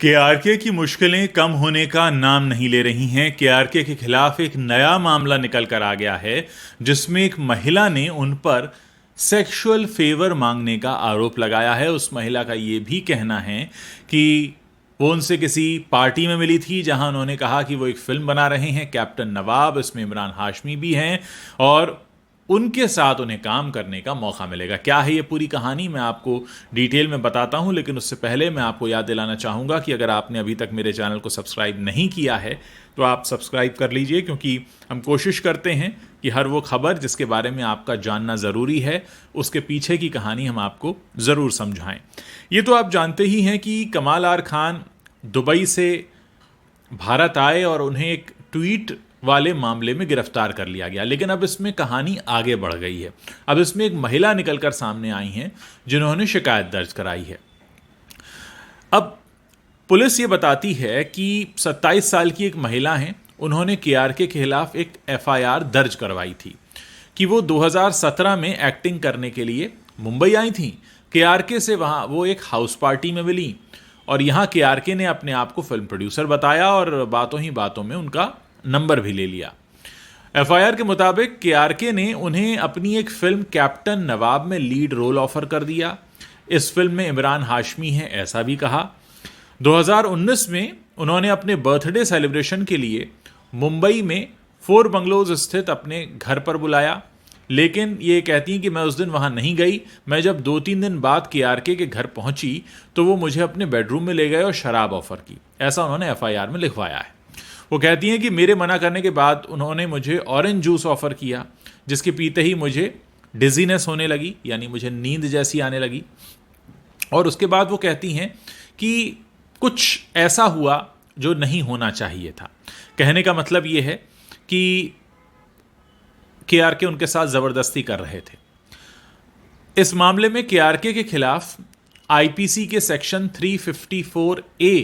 केआरके की मुश्किलें कम होने का नाम नहीं ले रही हैं। केआरके के खिलाफ एक नया मामला निकल कर आ गया है जिसमें एक महिला ने उन पर सेक्सुअल फेवर मांगने का आरोप लगाया है। उस महिला का ये भी कहना है कि वो उनसे किसी पार्टी में मिली थी जहां उन्होंने कहा कि वो एक फिल्म बना रहे हैं कैप्टन नवाब, इसमें इमरान हाशमी भी हैं और उनके साथ उन्हें काम करने का मौका मिलेगा। क्या है ये पूरी कहानी, मैं आपको डिटेल में बताता हूं, लेकिन उससे पहले मैं आपको याद दिलाना चाहूँगा कि अगर आपने अभी तक मेरे चैनल को सब्सक्राइब नहीं किया है तो आप सब्सक्राइब कर लीजिए, क्योंकि हम कोशिश करते हैं कि हर वो खबर जिसके बारे में आपका जानना ज़रूरी है उसके पीछे की कहानी हम आपको ज़रूर समझाएं। ये तो आप जानते ही हैं कि कमाल आर खान दुबई से भारत आए और उन्हें एक ट्वीट वाले मामले में गिरफ्तार कर लिया गया, लेकिन अब इसमें कहानी आगे बढ़ गई है। अब इसमें एक महिला निकलकर सामने आई हैं जिन्होंने शिकायत दर्ज कराई है। अब पुलिस ये बताती है कि 27 साल की एक महिला हैं, उन्होंने केआरके के खिलाफ एक एफआईआर दर्ज करवाई थी कि वो 2017 में एक्टिंग करने के लिए मुंबई आई थी। केआरके से वहाँ वो एक हाउस पार्टी में मिली और यहाँ केआरके ने अपने आप को फिल्म प्रोड्यूसर बताया और बातों ही बातों में उनका नंबर भी ले लिया। एफआईआर के मुताबिक केआरके ने उन्हें अपनी एक फिल्म कैप्टन नवाब में लीड रोल ऑफर कर दिया। इस फिल्म में इमरान हाशमी है ऐसा भी कहा। 2019 में उन्होंने अपने बर्थडे सेलिब्रेशन के लिए मुंबई में फोर बंगलोज स्थित अपने घर पर बुलाया, लेकिन ये कहती हैं कि मैं उस दिन वहाँ नहीं गई। मैं जब 2-3 दिन बाद केआरके के घर पहुँची तो वो मुझे अपने बेडरूम में ले गए और शराब ऑफर की, ऐसा उन्होंने एफआईआर में लिखवाया है। वो कहती हैं कि मेरे मना करने के बाद उन्होंने मुझे ऑरेंज जूस ऑफ़र किया, जिसके पीते ही मुझे डिजीनेस होने लगी, यानी मुझे नींद जैसी आने लगी। और उसके बाद वो कहती हैं कि कुछ ऐसा हुआ जो नहीं होना चाहिए था। कहने का मतलब ये है कि केआरके उनके साथ ज़बरदस्ती कर रहे थे। इस मामले में केआरके के खिलाफ आईपीसी के सेक्शन 354A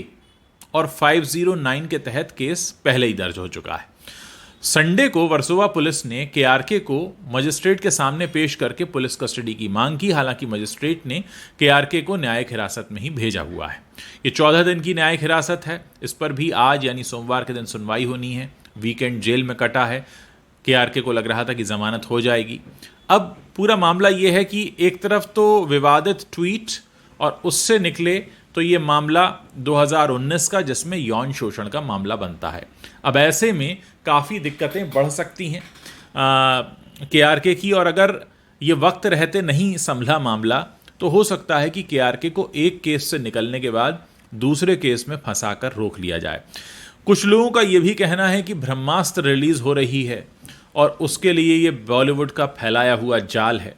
और 509 के तहत केस पहले ही दर्ज हो चुका है। संडे को वर्सोवा पुलिस ने केआरके को मजिस्ट्रेट के सामने पेश करके पुलिस कस्टडी की मांग की। हालांकि मजिस्ट्रेट ने केआरके को न्यायिक हिरासत में ही भेजा हुआ है। ये 14 दिन की न्यायिक हिरासत है। इस पर भी आज यानी सोमवार के दिन सुनवाई होनी है। वीकेंड जेल में कटा है। केआरके को लग रहा था कि जमानत हो जाएगी। अब पूरा मामला ये है कि एक तरफ तो विवादित ट्वीट और उससे निकले तो ये मामला 2019 का, जिसमें यौन शोषण का मामला बनता है। अब ऐसे में काफ़ी दिक्कतें बढ़ सकती हैं केआरके की, और अगर ये वक्त रहते नहीं संभला मामला तो हो सकता है कि केआरके को एक केस से निकलने के बाद दूसरे केस में फंसाकर रोक लिया जाए। कुछ लोगों का ये भी कहना है कि ब्रह्मास्त्र रिलीज़ हो रही है और उसके लिए ये बॉलीवुड का फैलाया हुआ जाल है।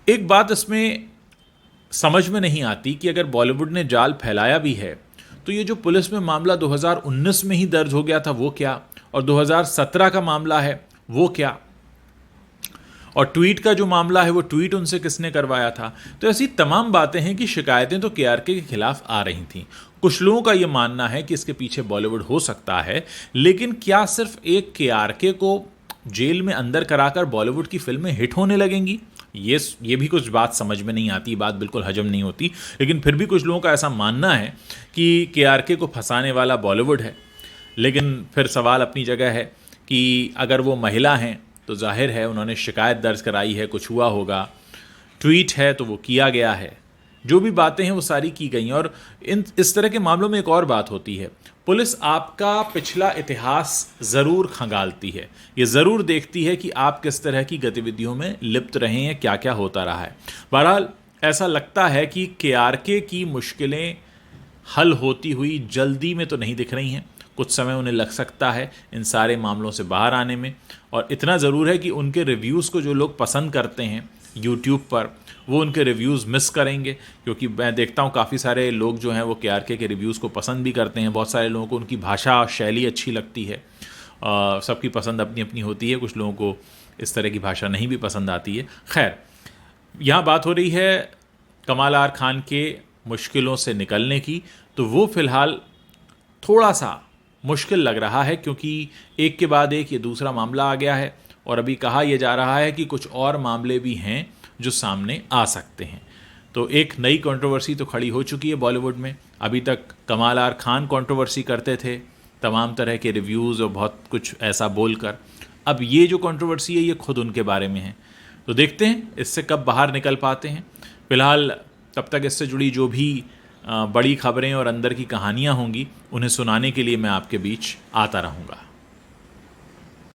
एक बात इसमें समझ में नहीं आती कि अगर बॉलीवुड ने जाल फैलाया भी है तो ये जो पुलिस में मामला 2019 में ही दर्ज हो गया था वो क्या, और 2017 का मामला है वो क्या, और ट्वीट का जो मामला है वो ट्वीट उनसे किसने करवाया था। तो ऐसी तमाम बातें हैं कि शिकायतें तो केआरके के खिलाफ आ रही थीं। कुछ लोगों का ये मानना है कि इसके पीछे बॉलीवुड हो सकता है, लेकिन क्या सिर्फ एक केआरके को जेल में अंदर कराकर बॉलीवुड की फिल्में हिट होने लगेंगी? ये भी कुछ बात समझ में नहीं आती, बात बिल्कुल हजम नहीं होती। लेकिन फिर भी कुछ लोगों का ऐसा मानना है कि केआरके को फंसाने वाला बॉलीवुड है। लेकिन फिर सवाल अपनी जगह है कि अगर वो महिला हैं तो जाहिर है उन्होंने शिकायत दर्ज कराई है, कुछ हुआ होगा। ट्वीट है तो वो किया गया है। जो भी बातें हैं वो सारी की गई हैं। और इस तरह के मामलों में एक और बात होती है, पुलिस आपका पिछला इतिहास ज़रूर खंगालती है। ये ज़रूर देखती है कि आप किस तरह की गतिविधियों में लिप्त रहे हैं, क्या क्या होता रहा है। बहरहाल ऐसा लगता है कि केआरके की मुश्किलें हल होती हुई जल्दी में तो नहीं दिख रही हैं। कुछ समय उन्हें लग सकता है इन सारे मामलों से बाहर आने में, और इतना ज़रूर है कि उनके रिव्यूज़ को जो लोग पसंद करते हैं यूट्यूब पर, वो उनके रिव्यूज़ मिस करेंगे। क्योंकि मैं देखता हूँ काफ़ी सारे लोग जो हैं वो केआरके के रिव्यूज़ को पसंद भी करते हैं। बहुत सारे लोगों को उनकी भाषा शैली अच्छी लगती है। सबकी पसंद अपनी अपनी होती है। कुछ लोगों को इस तरह की भाषा नहीं भी पसंद आती है। खैर, यहाँ बात हो रही है कमाल आर खान के मुश्किलों से निकलने की, तो वो फ़िलहाल थोड़ा सा मुश्किल लग रहा है, क्योंकि एक के बाद एक ये दूसरा मामला आ गया है और अभी कहा यह जा रहा है कि कुछ और मामले भी हैं जो सामने आ सकते हैं। तो एक नई कंट्रोवर्सी तो खड़ी हो चुकी है बॉलीवुड में। अभी तक कमाल आर खान कंट्रोवर्सी करते थे तमाम तरह के रिव्यूज़ और बहुत कुछ ऐसा बोलकर, अब ये जो कंट्रोवर्सी है ये खुद उनके बारे में है। तो देखते हैं इससे कब बाहर निकल पाते हैं। फ़िलहाल तब तक इससे जुड़ी जो भी बड़ी खबरें और अंदर की कहानियाँ होंगी उन्हें सुनाने के लिए मैं आपके बीच आता रहूँगा।